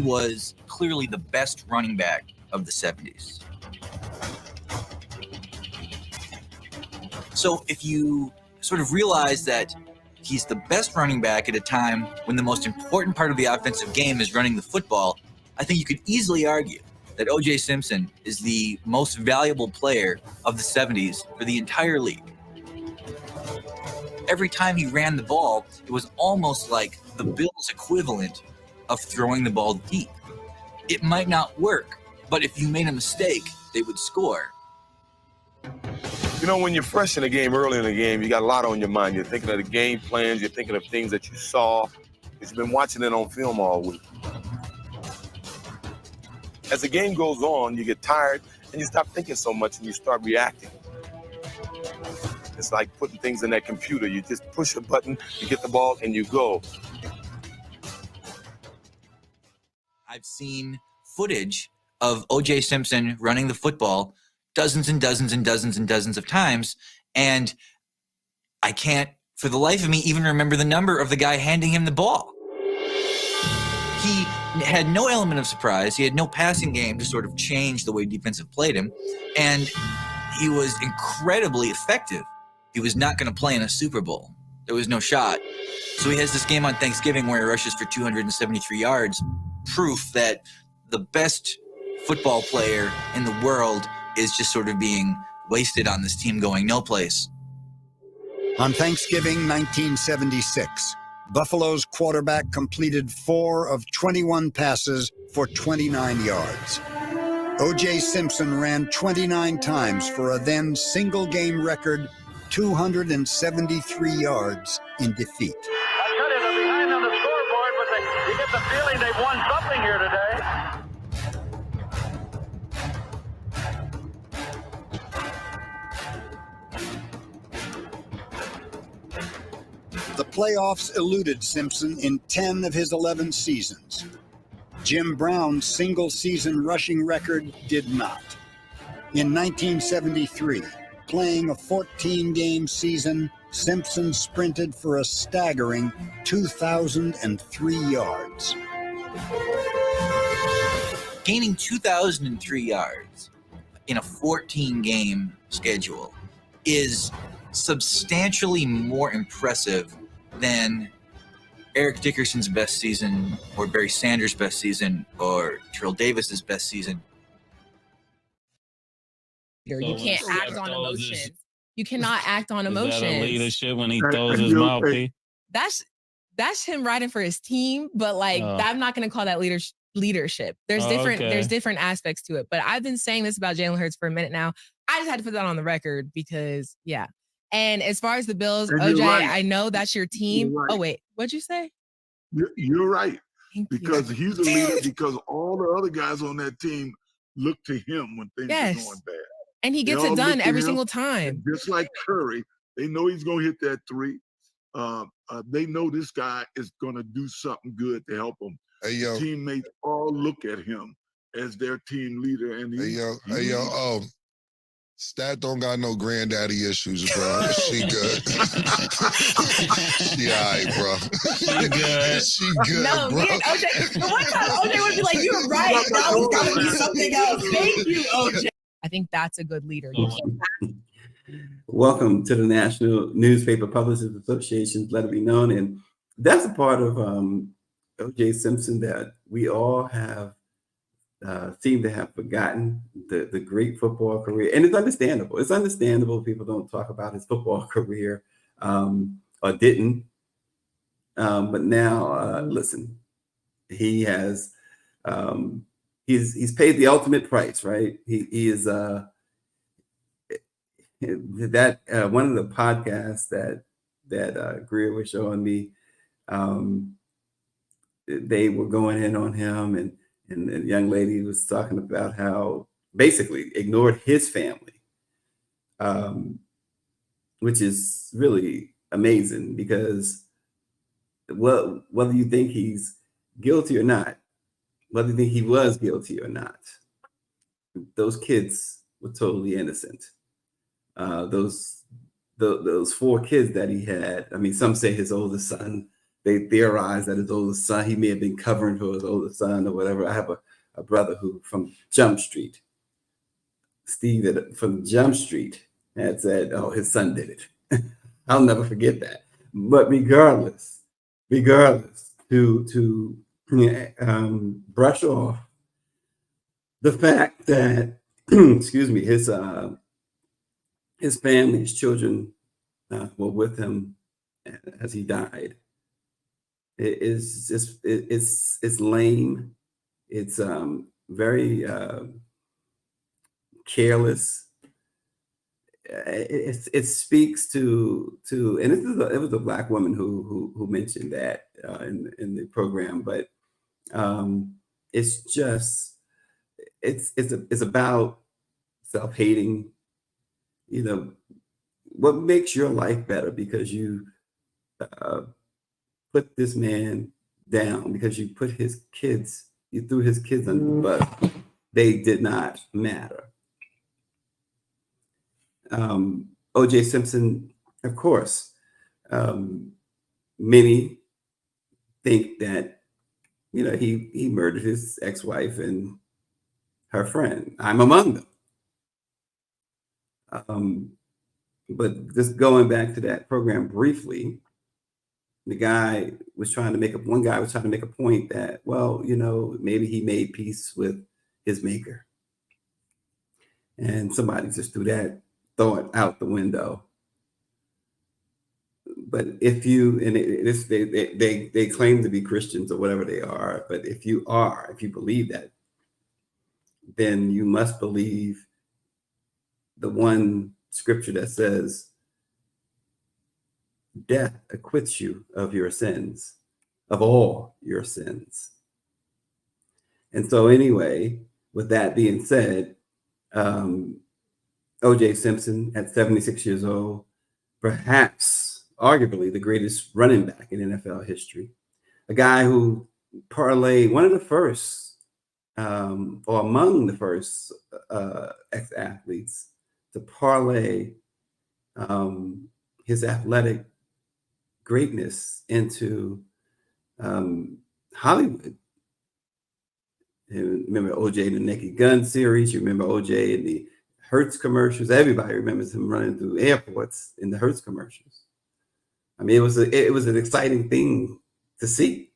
was clearly the best running back of the 70s. So if you sort of realize that he's the best running back at a time when the most important part of the offensive game is running the football, I think you could easily argue that O.J. Simpson is the most valuable player of the 70s for the entire league. Every time he ran the ball, it was almost like the Bills' equivalent of throwing the ball deep. It might not work, but if you made a mistake, they would score. You know, when you're fresh in the game, early in the game, you got a lot on your mind. You're thinking of the game plans. You're thinking of things that you saw. You've been watching it on film all week. As the game goes on, you get tired and you stop thinking so much and you start reacting. It's like putting things in that computer. You just push a button, you get the ball, and you go. I've seen footage of O.J. Simpson running the football dozens and dozens and dozens and dozens of times, and I can't, for the life of me, even remember the number of the guy handing him the ball. He had no element of surprise. He had no passing game to sort of change the way defensive played him, and he was incredibly effective. He was not going to play in a Super Bowl. There was no shot. So he has this game on Thanksgiving where he rushes for 273 yards, proof that the best football player in the world is just sort of being wasted on this team going no place. On Thanksgiving 1976, Buffalo's quarterback completed 4 of 21 passes for 29 yards. O.J. Simpson ran 29 times for a then single-game record 273 yards in defeat. I tell you, they're behind on the scoreboard, but you get the feeling they've won something here today. The playoffs eluded Simpson in 10 of his 11 seasons. Jim Brown's single-season rushing record did not. In 1973, playing a 14-game season, Simpson sprinted for a staggering 2,003 yards. Gaining 2,003 yards in a 14-game schedule is substantially more impressive than Eric Dickerson's best season or Barry Sanders' best season or Terrell Davis's best season. You can't act on emotions. You cannot act on emotions. Is that a leadership when he throws his mouthpiece? That's him riding for his team, but I'm not going to call that leadership. There's different aspects to it. But I've been saying this about Jalen Hurts for a minute now. I just had to put that on the record because, yeah. And as far as the Bills, OJ, right. I know that's your team. Right. Oh, wait. What'd you say? You're right. Because you. he's a leader because all the other guys on that team look to him when things are going bad. And he gets it done every single time. Just like Curry, they know he's going to hit that 3. They know this guy is going to do something good to help them. Teammates all look at him as their team leader. And Stat don't got no granddaddy issues, bro. She good. She all right, bro. She good. She good, no, bro. Me and OJ, the one time OJ would be like, "You're right, bro. It's gotta be something else." Thank you, OJ. I think that's a good leader. Welcome to the National Newspaper Publishers Association's Let It Be Known. And that's a part of O.J. Simpson that we all have seem to have forgotten the great football career. And it's understandable. It's understandable people don't talk about his football career or didn't. But now, listen, he has he's paid the ultimate price, right? He is that one of the podcasts that Greer was showing me, they were going in on him, and the young lady was talking about how basically ignored his family, which is really amazing because whether you think he's guilty or not, whether you think he was guilty or not, those kids were totally innocent. Those 4 kids that he had, I mean, some say his oldest son they theorized that his oldest son, he may have been covering for his oldest son or whatever. I have a brother who from Jump Street, Steve from Jump Street, had said, "Oh, his son did it." I'll never forget that. But regardless, to brush off the fact that, excuse me, his family, his children were with him as he died. It's lame. It's very careless. It speaks to and it was a Black woman who mentioned that in the program, but it's just it's about self-hating. You know, what makes your life better because you put this man down, because you put his kids, you threw his kids under the bus. They did not matter. O.J. Simpson, of course, many think that, you know, he murdered his ex-wife and her friend. I'm among them. But just going back to that program briefly, one guy was trying to make a point that, well, you know, maybe he made peace with his maker. And somebody just threw that thought out the window. But if you, and they claim to be Christians or whatever they are, but if you believe that, then you must believe the one scripture that says, death acquits you of your sins, of all your sins. And so anyway, with that being said, O.J. Simpson at 76 years old, perhaps arguably the greatest running back in NFL history, a guy who parlayed, one of the first or among the first ex-athletes to parlay his athletic greatness into Hollywood. You remember OJ in the Naked Gun series. You remember OJ in the Hertz commercials. Everybody remembers him running through airports in the Hertz commercials. I mean, it was an exciting thing to see.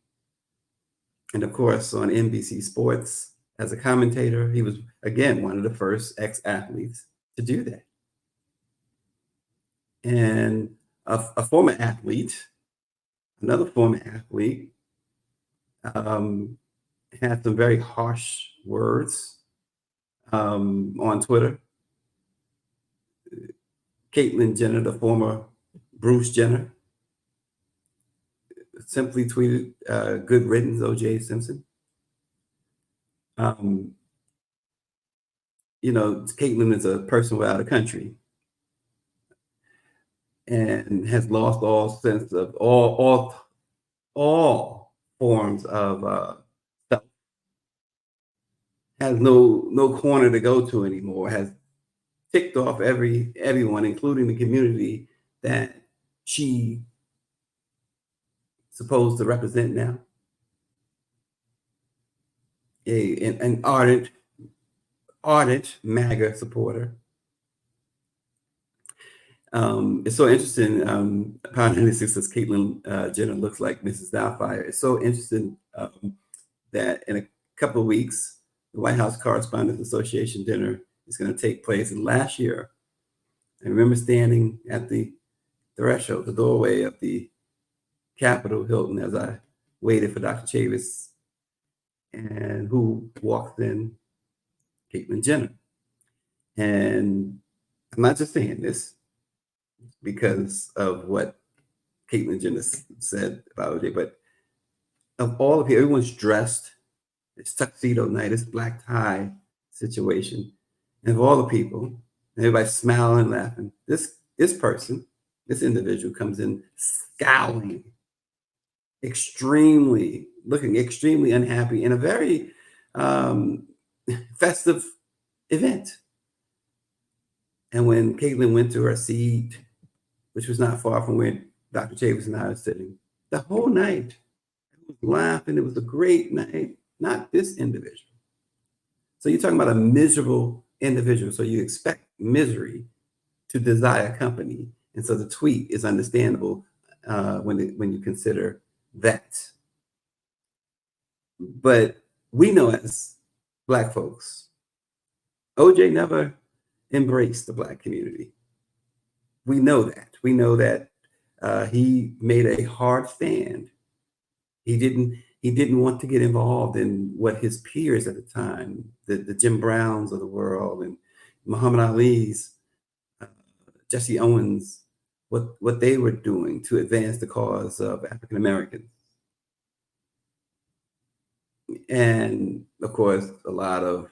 And of course, on NBC Sports as a commentator, he was again one of the first ex-athletes to do that. And a former athlete, another former athlete, had some very harsh words on Twitter. Caitlyn Jenner, the former Bruce Jenner, simply tweeted, "Good riddance, O.J. Simpson." You know, Caitlyn is a person without a country and has lost all sense of all forms of stuff. Has no corner to go to anymore. Has ticked off everyone, including the community that she supposed to represent now. An ardent MAGA supporter. It's so interesting. Pound 96 says Caitlyn Jenner looks like Mrs. Doubtfire. It's so interesting that in a couple of weeks, the White House Correspondents Association dinner is going to take place. And last year, I remember standing at the threshold, the doorway of the Capitol Hilton as I waited for Dr. Chavis, and who walked in? Caitlyn Jenner. And I'm not just saying this because of what Caitlyn Jenner said about OJ, but of all of you, everyone's dressed. It's tuxedo night, it's black tie situation. And of all the people, everybody's smiling and laughing. This person, this individual comes in scowling, looking extremely unhappy in a very festive event. And when Caitlyn went to her seat, which was not far from where Dr. Chavis and I are sitting, the whole night. It was laughing. It was a great night. Not this individual. So you're talking about a miserable individual. So you expect misery to desire company. And so the tweet is understandable when you consider that. But we know as Black folks, OJ never embraced the Black community. We know that. We know that he made a hard stand. He didn't want to get involved in what his peers at the time, the Jim Browns of the world and Muhammad Ali's, Jesse Owens, what they were doing to advance the cause of African Americans. And of course, a lot of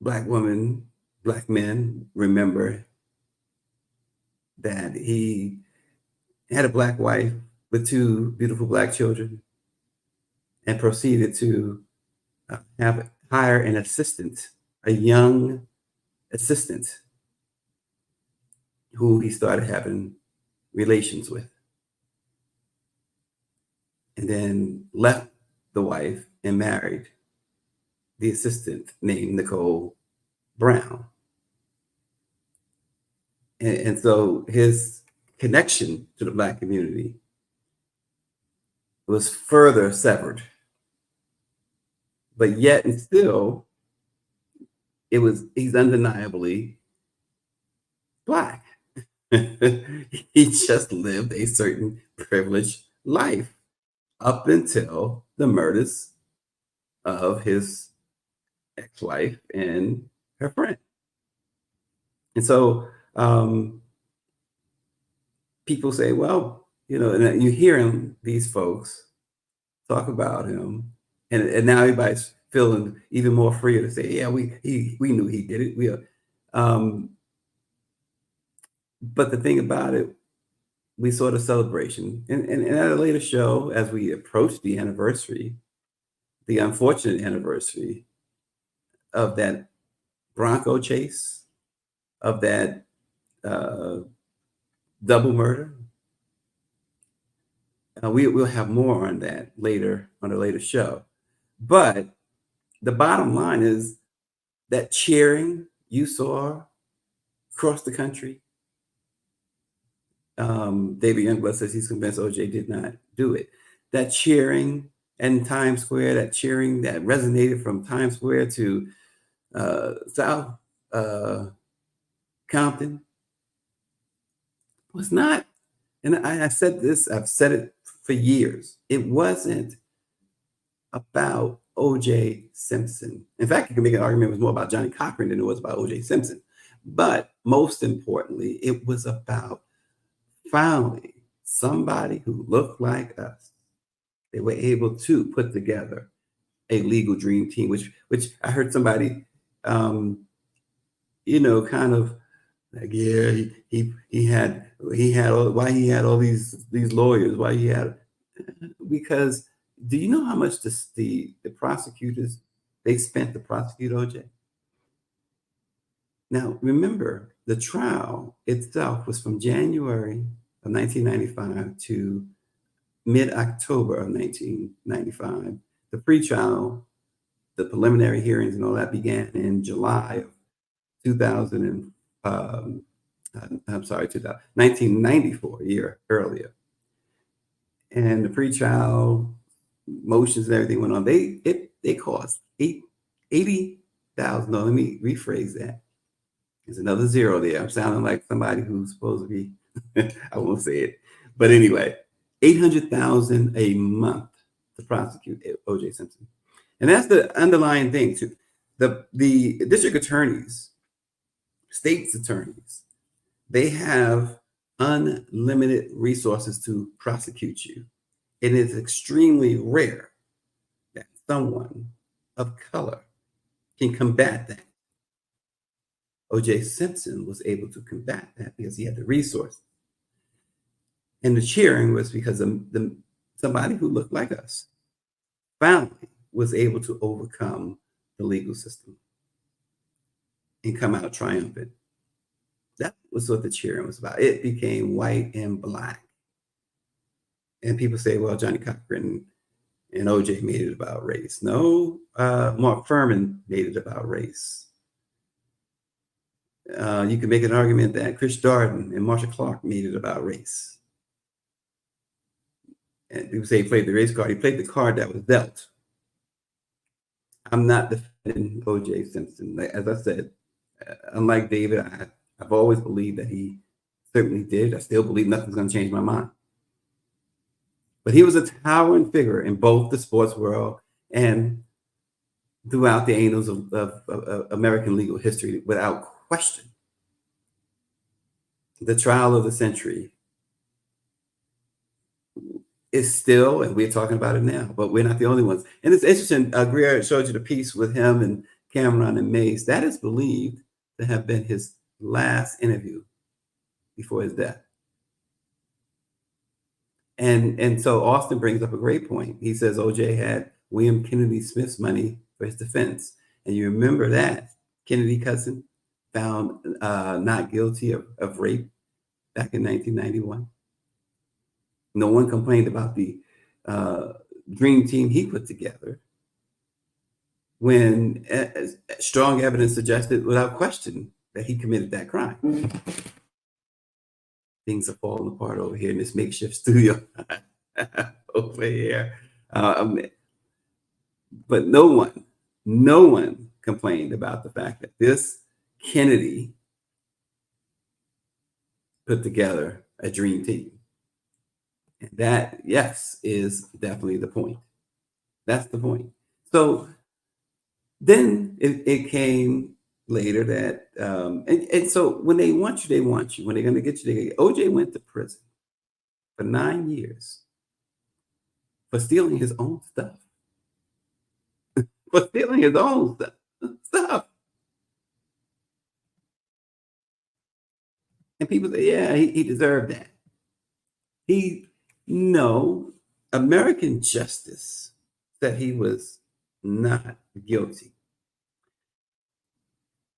Black women, Black men remember that he had a Black wife with 2 beautiful Black children and proceeded to hire an assistant, a young assistant who he started having relations with. And then left the wife and married the assistant named Nicole Brown. And so his connection to the Black community was further severed. But yet and still, he's undeniably Black. He just lived a certain privileged life up until the murders of his ex-wife and her friend. And so people say, well, and you hear these folks talk about him, and now everybody's feeling even more free to say, yeah, we knew he did it. But the thing about it, we saw the celebration, and at a later show, as we approached the anniversary, the unfortunate anniversary of that Bronco chase, of that double murder. We'll have more on that later on a later show. But the bottom line is that cheering you saw across the country. David Youngblood says he's convinced OJ did not do it. That cheering in Times Square, that cheering that resonated from Times Square to South Compton was not, and I said this, I've said it for years, it wasn't about OJ Simpson. In fact, you can make an argument it was more about Johnny Cochran than it was about OJ Simpson. But most importantly, it was about finally somebody who looked like us. They were able to put together a legal dream team, which I heard somebody, kind of like, yeah, he had why he had all these lawyers, why he had, because do you know how much the prosecutors they spent to prosecute OJ? Now remember, the trial itself was from January of 1995 to mid-October of 1995. The pre-trial, the preliminary hearings and all that began in July of 1994, a year earlier. And the pre-trial motions and everything went on. They cost $80,000. No, let me rephrase that. There's another zero there. I'm sounding like somebody who's supposed to be, I won't say it. But anyway, $800,000 a month to prosecute OJ Simpson. And that's the underlying thing too. The district attorneys, state's attorneys, they have unlimited resources to prosecute you. It is extremely rare that someone of color can combat that. OJ Simpson was able to combat that because he had the resources. And the cheering was because somebody who looked like us finally was able to overcome the legal system and come out triumphant. That was what the cheering was about. It became white and black. And people say, well, Johnny Cochran and OJ made it about race. No, Mark Furman made it about race. You can make an argument that Chris Darden and Marcia Clark made it about race. And people say he played the race card. He played the card that was dealt. I'm not defending O.J. Simpson. As I said, unlike David, I've always believed that he certainly did. I still believe nothing's going to change my mind. But he was a towering figure in both the sports world and throughout the annals of American legal history, without question. The trial of the century is still, and we're talking about it now, but we're not the only ones. And it's interesting, Greer showed you the piece with him and Cameron and Mays. That is believed to have been his last interview before his death. And so Austin brings up a great point. He says OJ had William Kennedy Smith's money for his defense. And you remember that Kennedy cousin found not guilty of rape back in 1991. No one complained about the dream team he put together when strong evidence suggested without question that he committed that crime. Things are falling apart over here in this makeshift studio over here. But no one complained about the fact that this Kennedy put together a dream team. And that, yes, is definitely the point. That's the point. So then it came later that, and so when they want you, they want you. When they're going to get you, they get you. OJ went to prison for 9 years for stealing his own stuff. For stealing his own stuff. And people say, yeah, he deserved that. No, American justice said he was not guilty.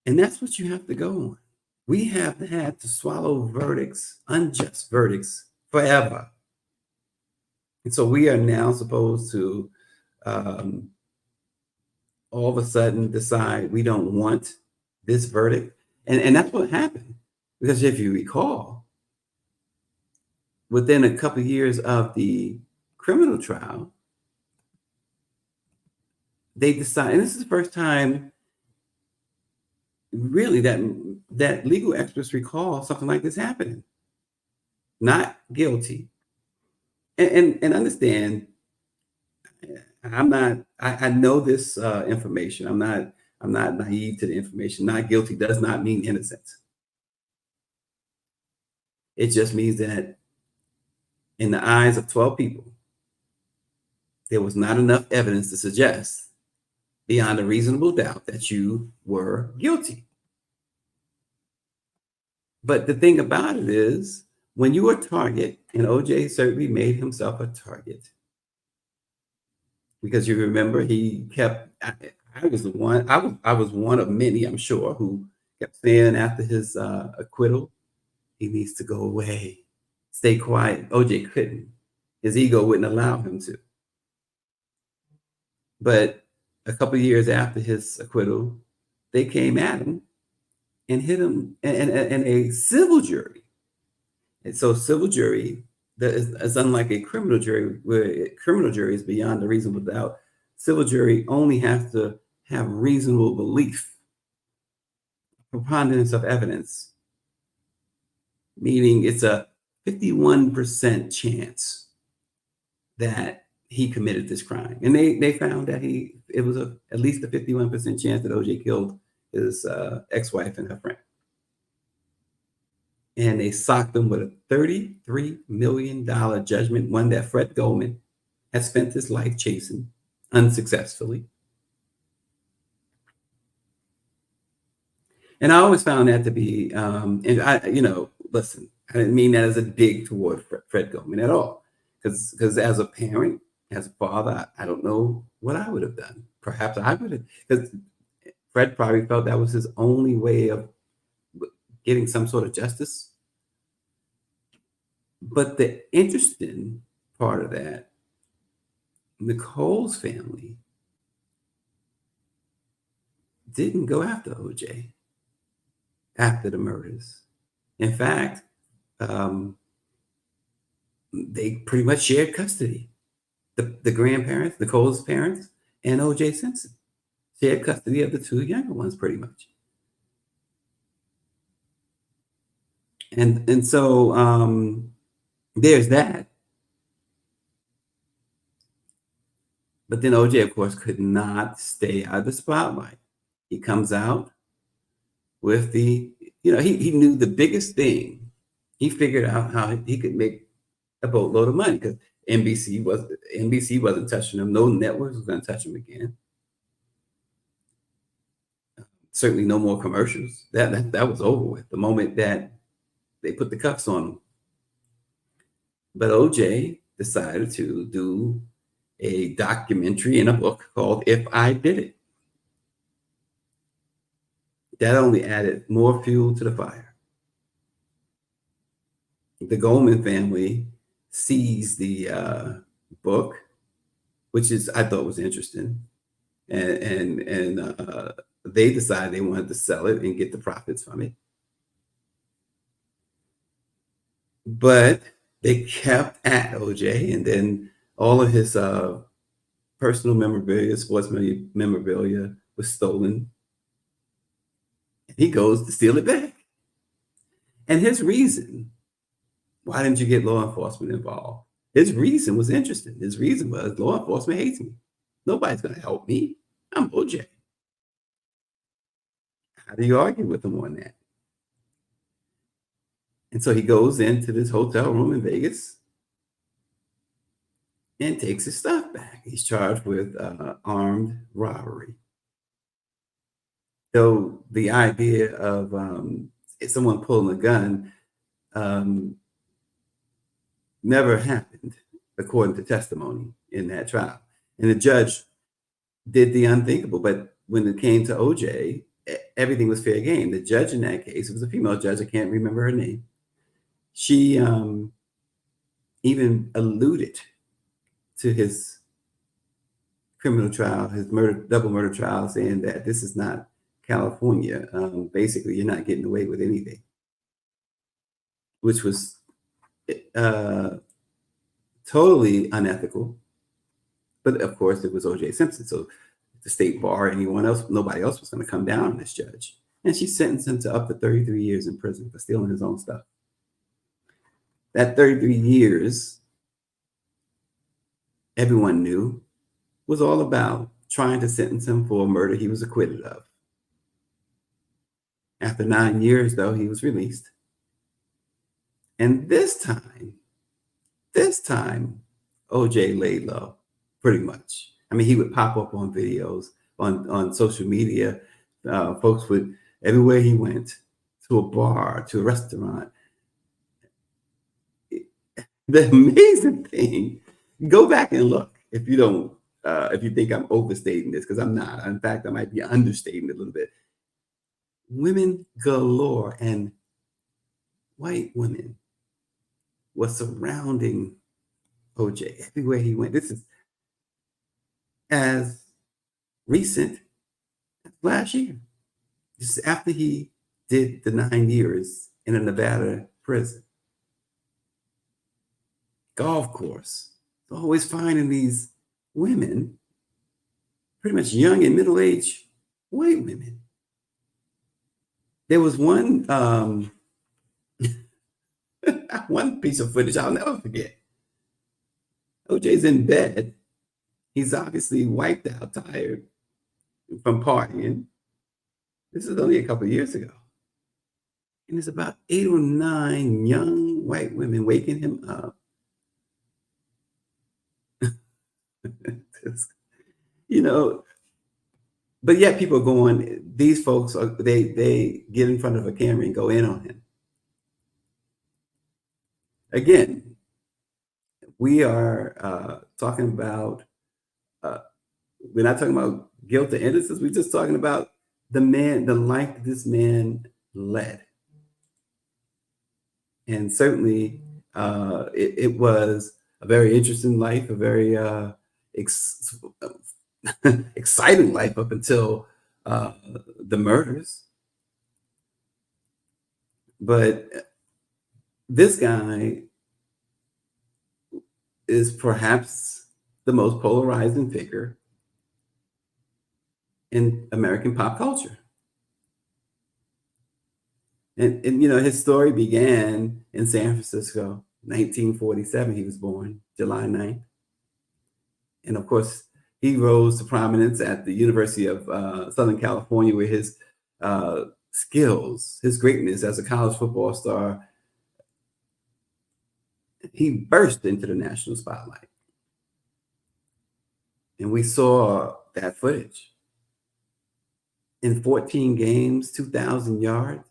And that's what you have to go on. We have had to swallow verdicts, unjust verdicts, forever. And so we are now supposed to all of a sudden decide we don't want this verdict. And that's what happened. Because if you recall, within a couple of years of the criminal trial, they decided, and this is the first time really that legal experts recall something like this happening. Not guilty. And understand, I know this information. I'm not naive to the information. Not guilty does not mean innocent. It just means that in the eyes of 12 people, there was not enough evidence to suggest beyond a reasonable doubt that you were guilty. But the thing about it is, when you are a target, and OJ certainly made himself a target, because you remember he kept, I was one of many, I'm sure, who kept saying after his acquittal, he needs to go away, stay quiet. OJ couldn't. His ego wouldn't allow him to. But a couple of years after his acquittal, they came at him and hit him in a civil jury. And so civil jury is unlike a criminal jury, where a criminal jury is beyond a reasonable doubt. Civil jury only has to have reasonable belief, preponderance of evidence, meaning it's a 51% chance that he committed this crime. And they found that it was at least a 51% chance that OJ killed his ex-wife and her friend. And they socked him with a $33 million judgment, one that Fred Goldman has spent his life chasing unsuccessfully. And I always found that to be, and listen, I didn't mean that as a dig toward Fred Goldman at all. Because as a parent, as a father, I don't know what I would have done. Perhaps I would have, because Fred probably felt that was his only way of getting some sort of justice. But the interesting part of that, Nicole's family didn't go after OJ after the murders. In fact, they pretty much shared custody. The grandparents, Nicole's parents, and OJ Simpson shared custody of the two younger ones, pretty much. And so there's that. But then OJ, of course, could not stay out of the spotlight. He comes out with he knew the biggest thing. He figured out how he could make a boatload of money because NBC wasn't touching him. No networks was going to touch him again. Certainly no more commercials. That was over with the moment that they put the cuffs on him. But OJ decided to do a documentary in a book called If I Did It. That only added more fuel to the fire. The Goldman family seized the book, which I thought was interesting, and they decided they wanted to sell it and get the profits from it. But they kept at OJ, and then all of his personal memorabilia, sports memorabilia, was stolen. He goes to steal it back. And his reason, why didn't you get law enforcement involved? His reason was interesting. His reason was law enforcement hates me. Nobody's going to help me. I'm OJ. How do you argue with him on that? And so he goes into this hotel room in Vegas and takes his stuff back. He's charged with armed robbery. So the idea of someone pulling a gun never happened, according to testimony in that trial. And the judge did the unthinkable. But when it came to OJ, everything was fair game. The judge in that case, it was a female judge, I can't remember her name. She even alluded to his criminal trial, his double murder trial, saying that this is not California. Basically, you're not getting away with anything, which was totally unethical. But of course, it was O.J. Simpson, so the state bar, nobody else was going to come down on this judge, and she sentenced him to up to 33 years in prison for stealing his own stuff. That 33 years, everyone knew, was all about trying to sentence him for a murder he was acquitted of. After 9 years, though, he was released. And this time, OJ laid low, pretty much. I mean, he would pop up on videos, on social media. Folks would, everywhere he went, to a bar, to a restaurant. The amazing thing, go back and look if you don't, if you think I'm overstating this, because I'm not. In fact, I might be understating it a little bit. Women galore and white women were surrounding OJ everywhere he went. This is as recent as last year. This is after he did the 9 years in a Nevada prison. Golf course. Always finding these women, pretty much young and middle-aged white women. There was one one piece of footage I'll never forget. OJ's in bed. He's obviously wiped out, tired from partying. This is only a couple of years ago. And there's about 8 or 9 young white women waking him up. But yet people are going, these folks, they get in front of a camera and go in on him. Again, we are talking about, we're not talking about guilt or innocence. We're just talking about the life that this man led. And certainly it was very interesting life, a very exciting life up until the murders. But this guy is perhaps the most polarizing figure in American pop culture. And you know, his story began in San Francisco, 1947. He was born July 9th. And of course, he rose to prominence at the University of Southern California, where his skills, his greatness as a college football star, he burst into the national spotlight. And we saw that footage. In 14 games, 2,000 yards.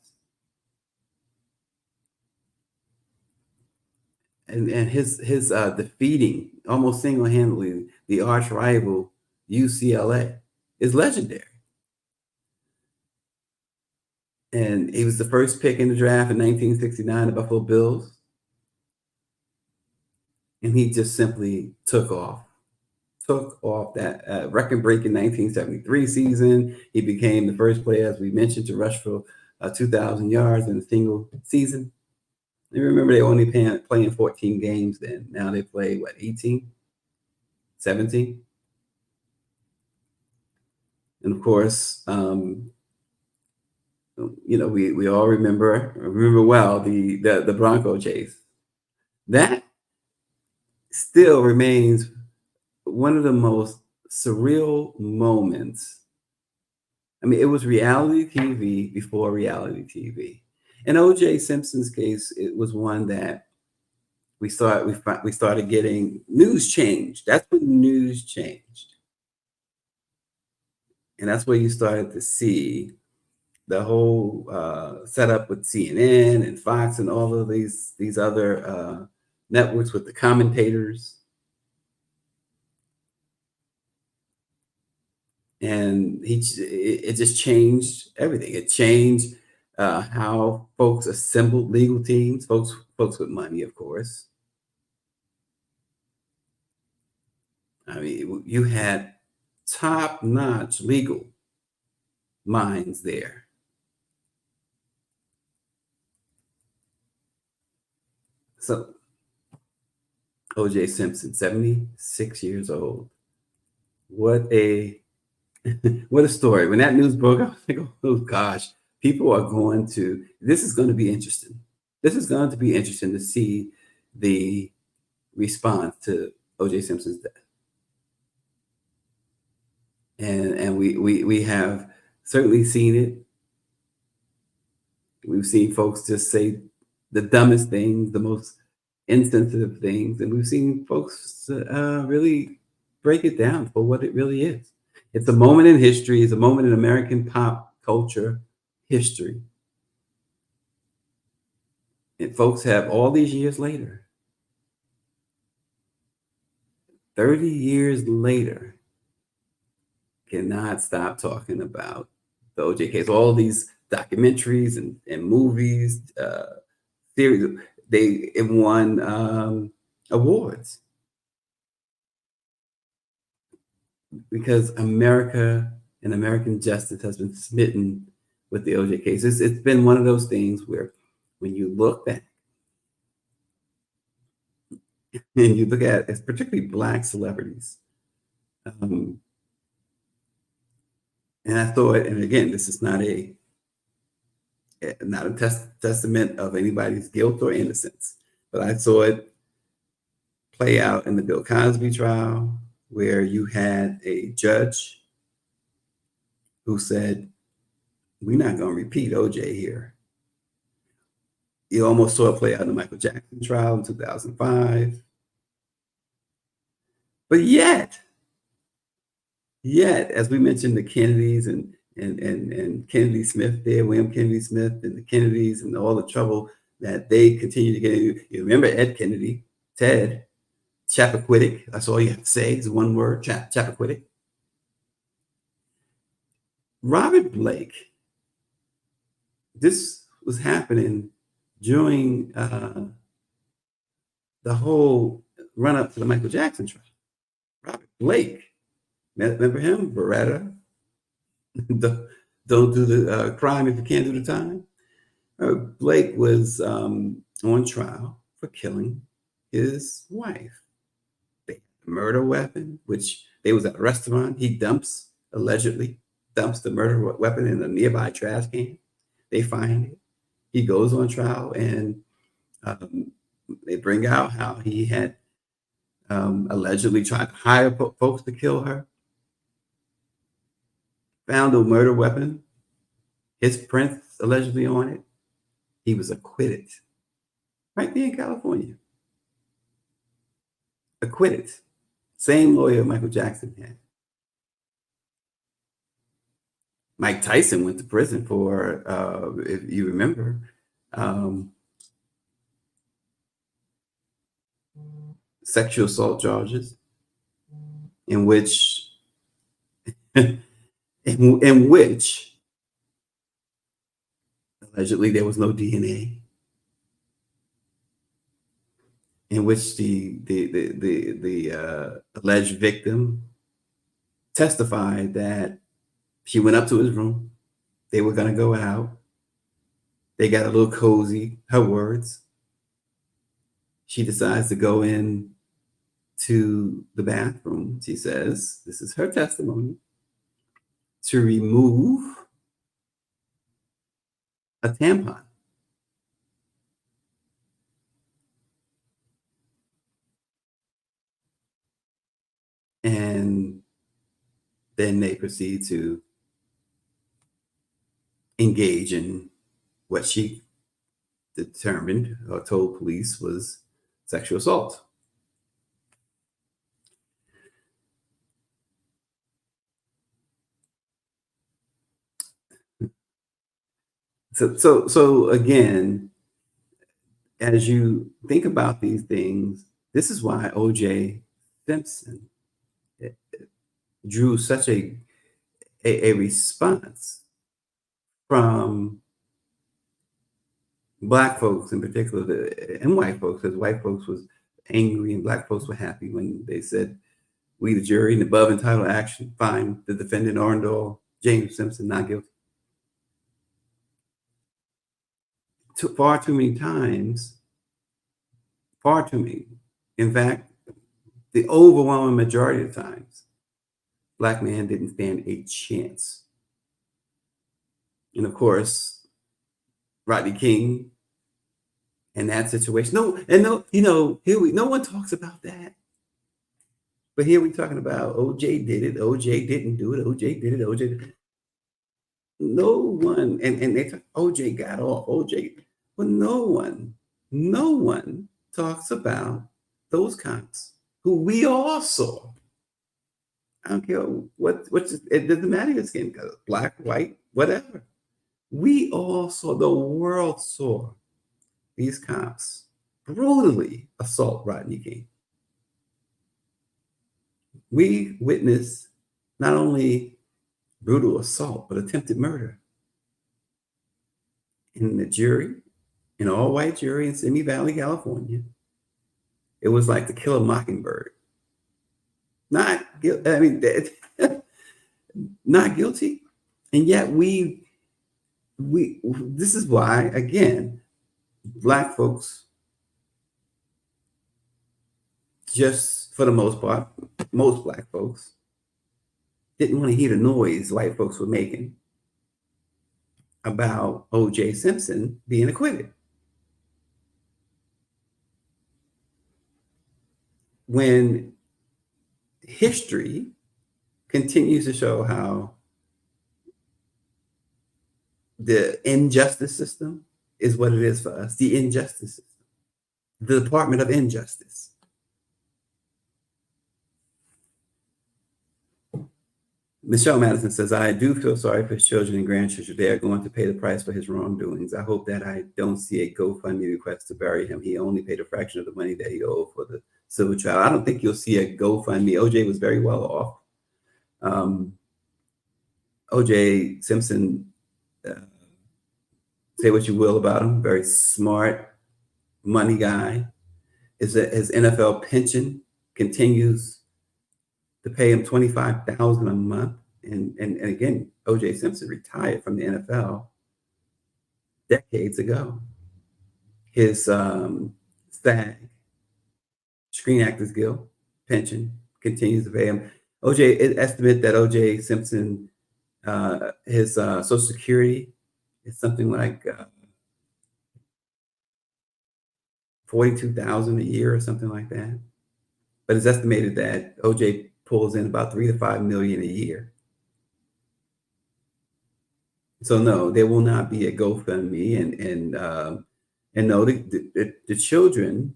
And his defeating almost single-handedly the arch rival UCLA is legendary. And he was the first pick in the draft in 1969, the Buffalo Bills. And he just simply took off that record-breaking 1973 season. He became the first player, as we mentioned, to rush for 2,000 yards in a single season. And remember, they only playing 14 games then. Now they play, what, 18? 17? And of course, you know, we all remember well the Bronco chase. That still remains one of the most surreal moments. I mean, it was reality TV before reality TV. In O.J. Simpson's case, it was one that we started getting news changed. That's when news changed. And that's where you started to see the whole setup with CNN and Fox and all of these other networks with the commentators. And it just changed everything. It changed how folks assembled legal teams, folks with money, of course. I mean, you had top-notch legal minds there. So, O.J. Simpson, 76 years old. What a story. When that news broke, I was like, oh gosh, people are this is going to be interesting. This is going to be interesting to see the response to O.J. Simpson's death. And we have certainly seen it. We've seen folks just say the dumbest things, the most insensitive things, and we've seen folks really break it down for what it really is. It's a moment in history. It's a moment in American pop culture history. And folks have all these years later, 30 years later, cannot stop talking about the O.J. case. All these documentaries and movies, series, they won awards because America and American justice has been smitten with the O.J. case. It's been one of those things where when you look back and you look at, it's particularly Black celebrities, and I thought, and again, this is not a testament of anybody's guilt or innocence, but I saw it play out in the Bill Cosby trial, where you had a judge who said, we're not going to repeat O.J. here. You almost saw it play out in the Michael Jackson trial in 2005. But yet, as we mentioned, the Kennedys and Kennedy Smith there, William Kennedy Smith and the Kennedys and all the trouble that they continue to get in. You remember Ed Kennedy, Ted, Chappaquiddick. That's all you have to say is one word, Chappaquiddick. Robert Blake, this was happening during the whole run up to the Michael Jackson trial. Robert Blake, remember him? Beretta. Don't do the crime if you can't do the time. Blake was on trial for killing his wife. They had a murder weapon, which they was at a restaurant. He allegedly dumps the murder weapon in a nearby trash can. They find it. He goes on trial, and they bring out how he had allegedly tried to hire folks to kill her. Found a murder weapon, his prints allegedly on it. He was acquitted right there in California. Acquitted. Same lawyer Michael Jackson had. Mike Tyson went to prison for, if you remember, sexual assault charges, in which allegedly there was no DNA, in which the alleged victim testified that she went up to his room. They were going to go out. They got a little cozy, her words. She decides to go in to the bathroom. She says, this is her testimony, to remove a tampon. And then they proceed to engage in what she determined or told police was sexual assault. So again, as you think about these things, this is why O.J. Simpson drew such a response from Black folks in particular, and white folks, because white folks was angry and Black folks were happy when they said, we, the jury, in above entitled action, find the defendant Orndall James Simpson not guilty. Far too many times, far too many. In fact, the overwhelming majority of times, Black man didn't stand a chance. And of course, Rodney King and that situation. No, one talks about that. But here we're talking about OJ did it, OJ didn't do it, OJ did it, OJ did it. No one, and they talk, OJ got off, OJ. Well, no one talks about those cops who we all saw. I don't care it doesn't matter your skin color, Black, white, whatever. We all saw, the world saw these cops brutally assault Rodney King. We witnessed not only brutal assault, but attempted murder. In the jury, an all-white jury in Simi Valley, California, it was like To Kill a Mockingbird. Not guilty. I mean, not guilty. And yet this is why, again, Black folks, just for the most part, most Black folks didn't want to hear the noise white folks were making about O.J. Simpson being acquitted. When history continues to show how the injustice system is what it is for us, the injustice system, the Department of Injustice. Michelle Madison says, I do feel sorry for his children and grandchildren. They are going to pay the price for his wrongdoings. I hope that I don't see a GoFundMe request to bury him. He only paid a fraction of the money that he owed for the civil trial. I don't think you'll see a GoFundMe. OJ was very well off. OJ Simpson, say what you will about him, very smart, money guy. is that his NFL pension continues to pay him $25,000 a month. And again, O.J. Simpson retired from the NFL decades ago. His SAG, Screen Actors Guild pension continues to pay him. It estimate that O.J. Simpson, his Social Security is something like $42,000 a year or something like that. But it's estimated that O.J. pulls in about $3 to $5 million a year. So no, there will not be a GoFundMe, and no, the children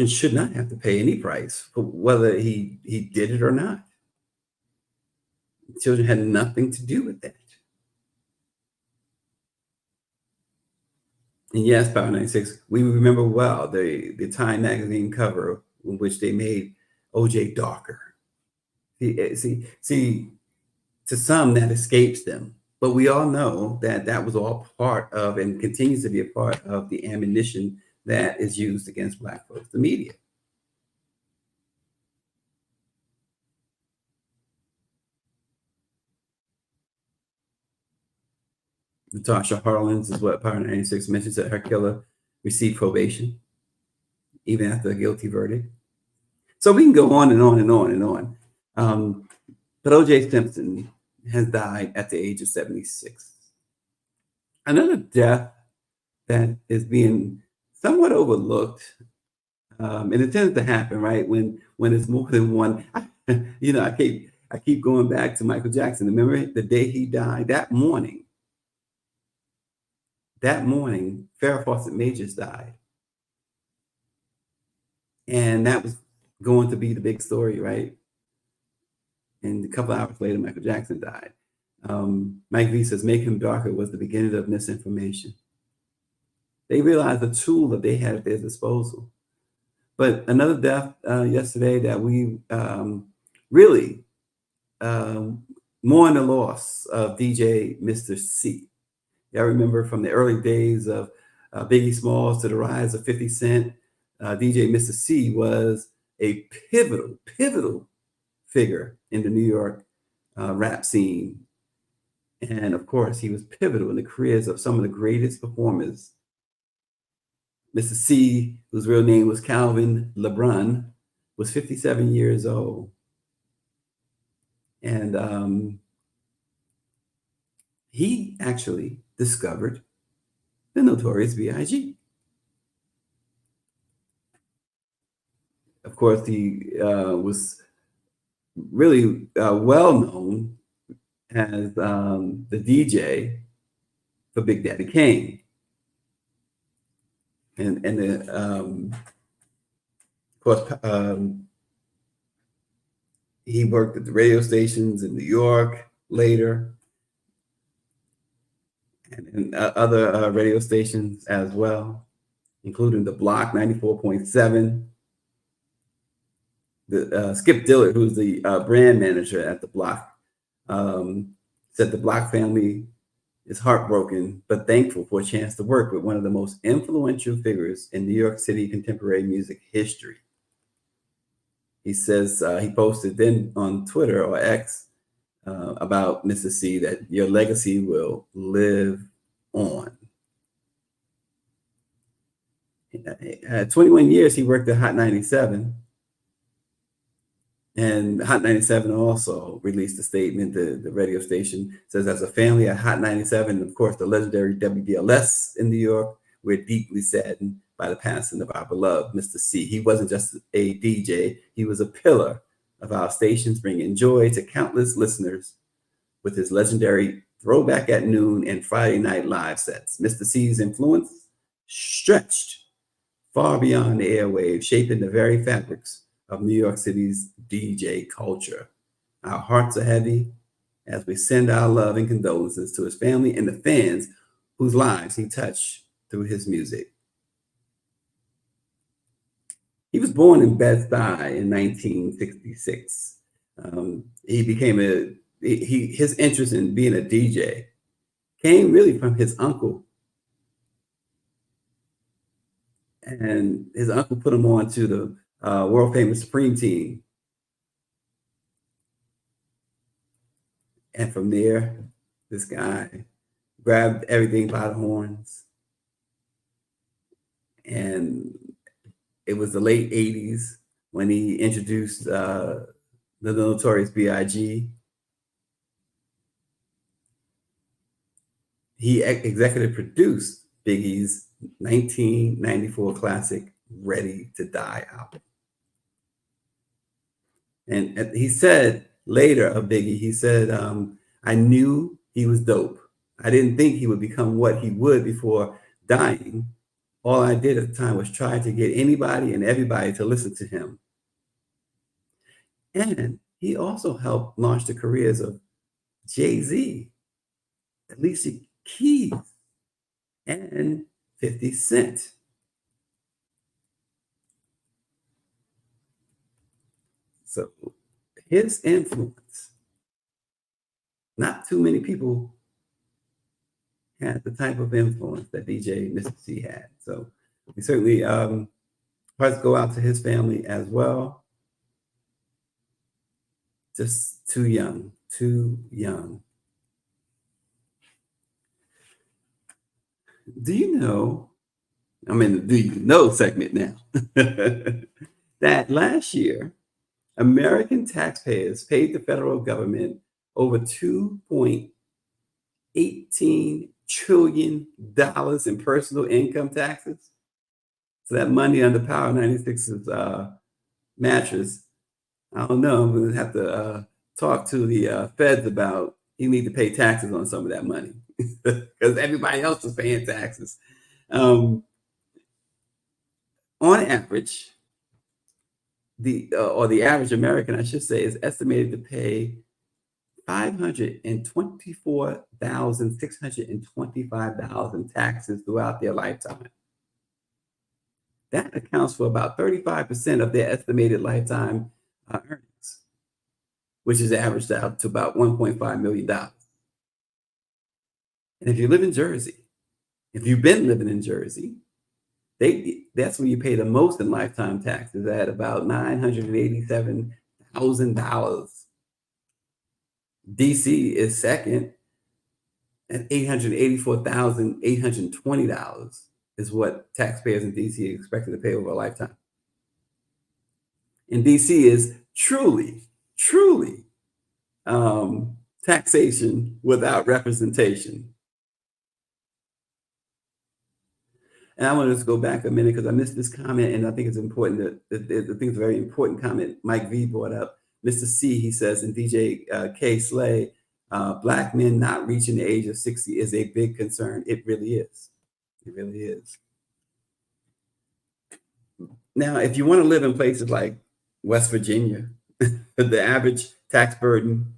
should not have to pay any price for whether he did it or not. The children had nothing to do with that. And yes, Power 96, we remember well the Time magazine cover in which they made OJ darker. See, to some that escapes them, but we all know that that was all part of and continues to be a part of the ammunition that is used against Black folks, the media. Natasha Harlins is what Power 96 mentions, that her killer received probation even after a guilty verdict. So we can go on and on and on and on. But O.J. Simpson has died at the age of 76. Another death that is being somewhat overlooked, and it tends to happen, right? When it's more than one. I keep going back to Michael Jackson. Remember the day he died? That morning, Farrah Fawcett Majors died. And that was going to be the big story, right? And a couple hours later, Michael Jackson died. Mike V says, "Make Him Darker" was the beginning of misinformation. They realized the tool that they had at their disposal. But another death yesterday that we really mourn the loss of DJ Mr. C. Y'all remember from the early days of Biggie Smalls to the rise of 50 Cent, DJ Mr. C was a pivotal figure in the New York rap scene. And of course, he was pivotal in the careers of some of the greatest performers. Mr. C, whose real name was Calvin LeBrun, was 57 years old. And he actually discovered the Notorious B.I.G. Of course, he was really well known as the DJ for Big Daddy Kane. And of course, he worked at the radio stations in New York later, and other radio stations as well, including the Block 94.7. Skip Dillard, who's the brand manager at the Block, said the Block family is heartbroken but thankful for a chance to work with one of the most influential figures in New York City contemporary music history. He says he posted then on Twitter or X about Mr. C that your legacy will live on. 21 years he worked at Hot 97. And Hot 97 also released a statement. The radio station says, as a family at Hot 97, of course, the legendary WDLS in New York, we're deeply saddened by the passing of our beloved Mr. C. He wasn't just a DJ. He was a pillar of our stations, bringing joy to countless listeners with his legendary Throwback at Noon and Friday Night Live sets. Mr. C's influence stretched far beyond the airwaves, shaping the very fabrics of New York City's DJ culture. Our hearts are heavy as we send our love and condolences to his family and the fans whose lives he touched through his music. He was born in Bed-Stuy in 1966. He became his interest in being a DJ came really from his uncle, And his uncle put him on to the world famous Supreme team. And from there, this guy grabbed everything by the horns. And it was the late 80s when he introduced the Notorious B.I.G. He executive produced Biggie's 1994 classic, Ready to Die album. And he said later of Biggie, he said, I knew he was dope. I didn't think he would become what he would before dying. All I did at the time was try to get anybody and everybody to listen to him. And he also helped launch the careers of Jay-Z, Alicia Keys, and 50 Cent. So his influence, not too many people had the type of influence that DJ Mr. C had. So we certainly hearts go out to his family as well. Just too young, too young. Do you know, I'm in the do you know segment now, that last year, American taxpayers paid the federal government over $2.18 trillion in personal income taxes. So that money under Power 96's mattress, I don't know, I'm going to have to talk to the feds about you need to pay taxes on some of that money because everybody else is paying taxes. On average, the average American, I should say, is estimated to pay $524,625 in taxes throughout their lifetime. That accounts for about 35% of their estimated lifetime earnings, which is averaged out to about $1.5 million. And if you live in Jersey, if you've been living in Jersey, that's when you pay the most in lifetime taxes at about $987,000. DC is second at $884,820 is what taxpayers in DC are expected to pay over a lifetime. And DC is truly taxation without representation. And I want to just go back a minute because I missed this comment, and I think it's important I think it's a very important comment Mike V brought up. Mr. C, he says, and DJ K Slay, Black men not reaching the age of 60 is a big concern. It really is. It really is. Now, if you want to live in places like West Virginia, the average tax burden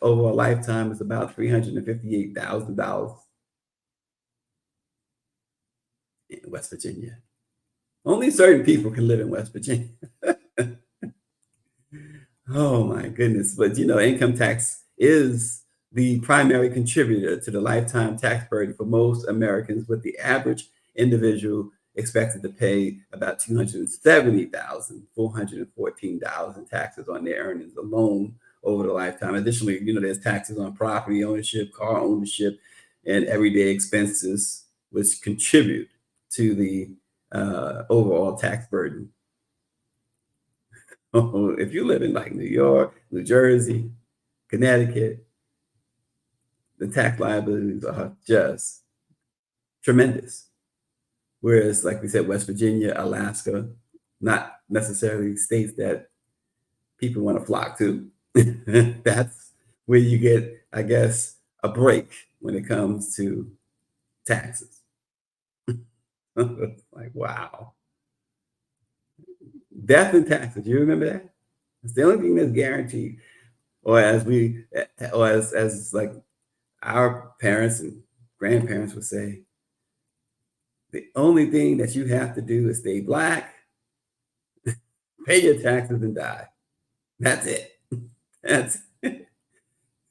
over a lifetime is about $358,000 in West Virginia. Only certain people can live in West Virginia. Oh my goodness. But you know, income tax is the primary contributor to the lifetime tax burden for most Americans, with the average individual expected to pay about $270,414 in taxes on their earnings alone over the lifetime. Additionally, you know, there's taxes on property ownership, car ownership, and everyday expenses, which contribute to the overall tax burden. If you live in like New York, New Jersey, Connecticut, the tax liabilities are just tremendous. Whereas, like we said, West Virginia, Alaska, not necessarily states that people want to flock to. That's where you get, I guess, a break when it comes to taxes. Like, wow. Death and taxes, you remember that? It's the only thing that's guaranteed. Or as like our parents and grandparents would say, the only thing that you have to do is stay Black, pay your taxes, and die. That's it. That's it.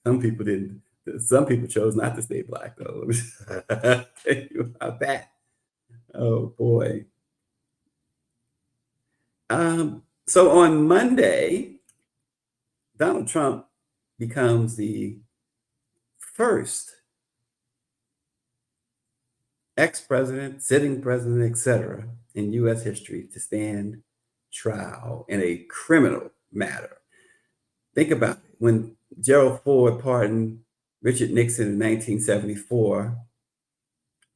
Some people didn't. Some people chose not to stay Black, though. Let me tell you about that. Oh boy. So on Monday, Donald Trump becomes the first ex-president, sitting president, etc., in U.S. history to stand trial in a criminal matter. Think about it. When Gerald Ford pardoned Richard Nixon in 1974,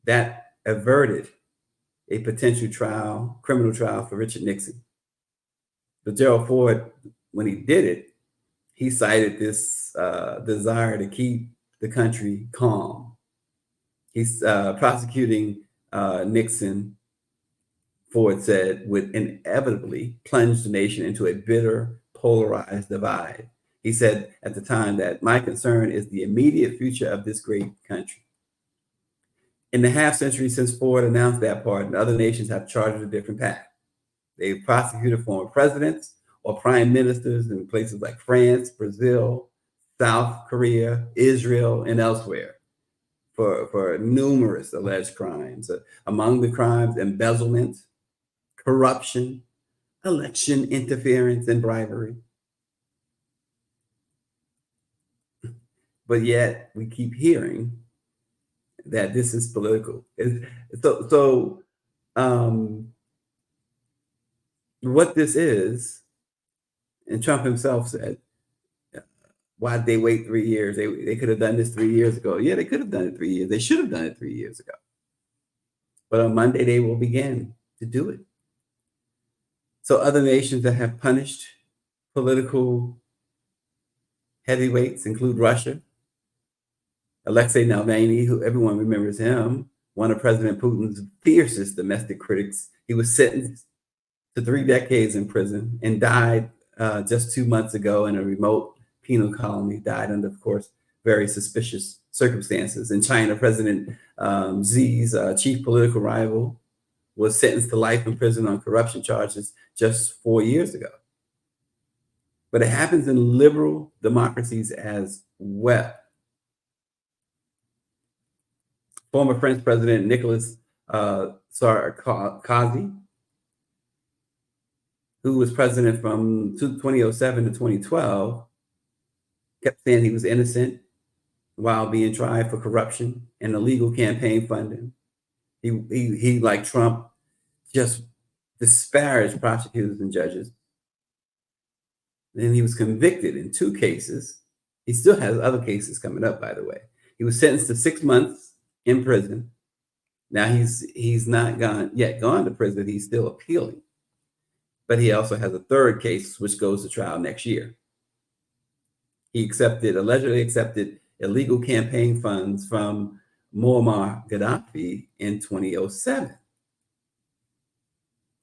that averted a potential trial, criminal trial for Richard Nixon. But Gerald Ford, when he did it, he cited this desire to keep the country calm. He's prosecuting Nixon, Ford said, would inevitably plunge the nation into a bitter, polarized divide. He said at the time that my concern is the immediate future of this great country. In the half century since Ford announced that pardon, other nations have charted a different path. They've prosecuted former presidents or prime ministers in places like France, Brazil, South Korea, Israel, and elsewhere for numerous alleged crimes. Among the crimes, embezzlement, corruption, election interference, and bribery. But yet we keep hearing that this is political. What this is, and Trump himself said, why did they wait 3 years? They could have done this 3 years ago. Yeah, they could have done it 3 years. They should have done it 3 years ago. But on Monday, they will begin to do it. So other nations that have punished political heavyweights include Russia. Alexei Navalny, who everyone remembers him, one of President Putin's fiercest domestic critics. He was sentenced to 3 decades in prison and died just 2 months ago in a remote penal colony, died under, of course, very suspicious circumstances. In China, President Xi's chief political rival was sentenced to life in prison on corruption charges just 4 years ago. But it happens in liberal democracies as well. Former French President Nicolas Sarkozy, who was president from 2007 to 2012, kept saying he was innocent while being tried for corruption and illegal campaign funding. He like Trump, just disparaged prosecutors and judges. Then he was convicted in 2 cases. He still has other cases coming up, by the way. He was sentenced to 6 months in prison. Now he's not gone to prison. He's still appealing. But he also has a 3rd case which goes to trial next year. He allegedly accepted illegal campaign funds from Muammar Gaddafi in 2007.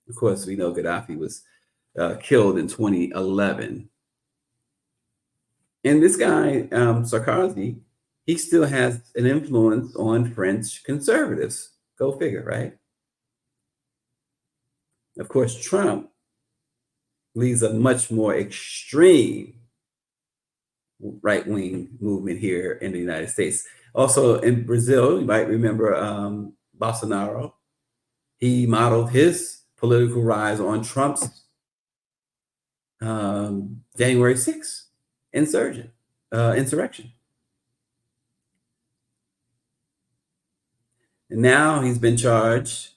Of course, we know Gaddafi was killed in 2011. And this guy, Sarkozy, he still has an influence on French conservatives. Go figure, right? Of course, Trump leads a much more extreme right-wing movement here in the United States. Also in Brazil, you might remember Bolsonaro. He modeled his political rise on Trump's January 6th insurrection. And now he's been charged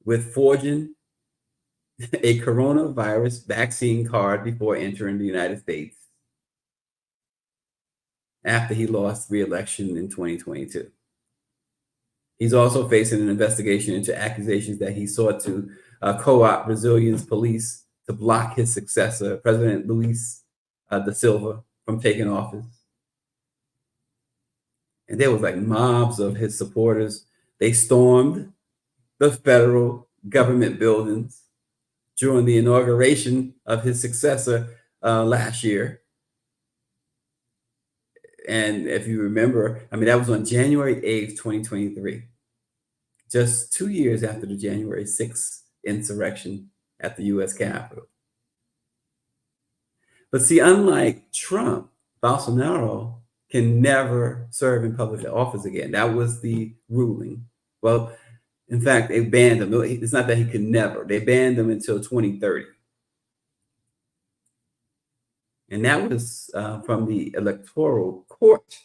with forging a coronavirus vaccine card before entering the United States after he lost re-election in 2022. He's also facing an investigation into accusations that he sought to co-opt Brazilian police to block his successor, President Luiz da Silva, from taking office. And there was like mobs of his supporters. They stormed the federal government buildings during the inauguration of his successor last year. And if you remember, that was on January 8th, 2023, just 2 years after the January 6th insurrection at the US Capitol. But see, unlike Trump, Bolsonaro can never serve in public office again. That was the ruling. Well, In fact, they banned him. It's not that he could never. They banned him until 2030. And that was from the Electoral Court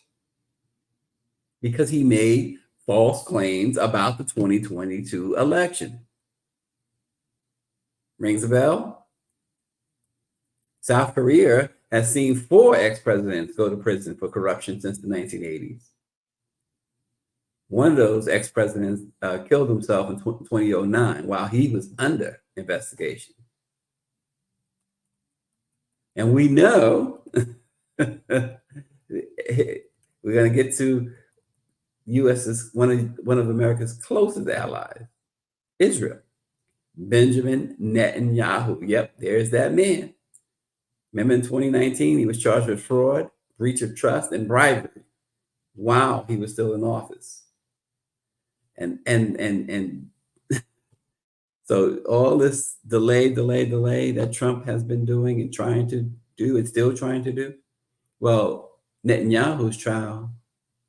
because he made false claims about the 2022 election. Rings a bell? South Korea has seen 4 ex-presidents go to prison for corruption since the 1980s. One of those ex-presidents killed himself in 2009 while he was under investigation. And we know we're going to get to U.S.'s one of America's closest allies, Israel. Benjamin Netanyahu. Yep, there's that man. Remember in 2019, he was charged with fraud, breach of trust, and bribery while he was still in office. And so all this delay that Trump has been doing and trying to do and still trying to do, well, Netanyahu's trial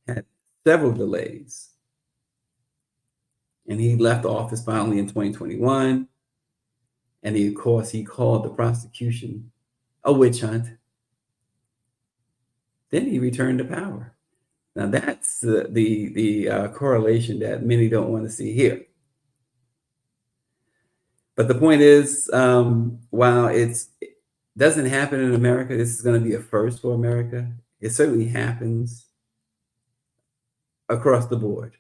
had several delays. And he left office finally in 2021. And of course, he called the prosecution a witch hunt. Then he returned to power. Now that's the correlation that many don't want to see here. But the point is, while it doesn't happen in America, this is going to be a first for America. It certainly happens across the board.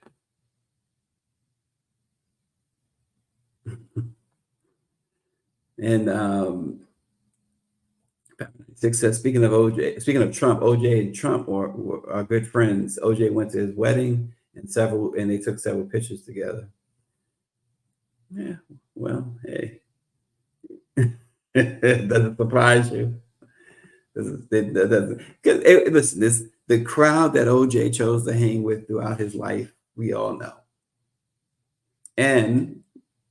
And Six says, speaking of Trump, OJ and Trump are good friends. OJ went to his wedding and they took several pictures together. Yeah, well, hey, it doesn't surprise you. Listen, the crowd that OJ chose to hang with throughout his life, we all know. And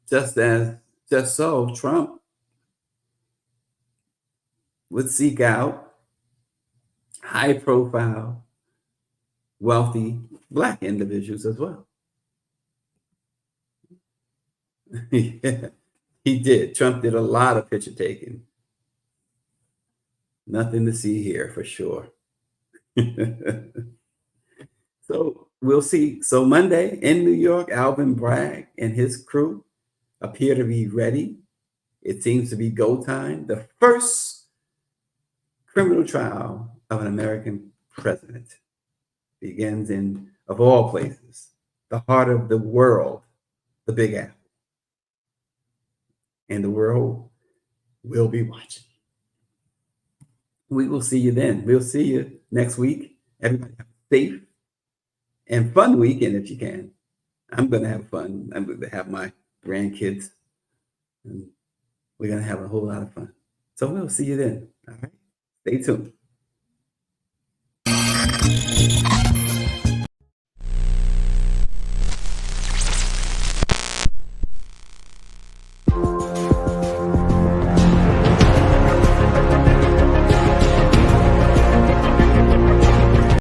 just so Trump would seek out high-profile, wealthy Black individuals as well. Yeah, he did. Trump did a lot of picture taking. Nothing to see here for sure. So we'll see. So Monday in New York, Alvin Bragg and his crew appear to be ready. It seems to be go time. The first criminal trial of an American president begins in, of all places, the heart of the world, the Big Apple. And the world will be watching. We will see you then. We'll see you next week. Everybody have a safe and fun weekend if you can. I'm going to have fun. I'm going to have my grandkids. And we're going to have a whole lot of fun. So we'll see you then. All right. Stay tuned.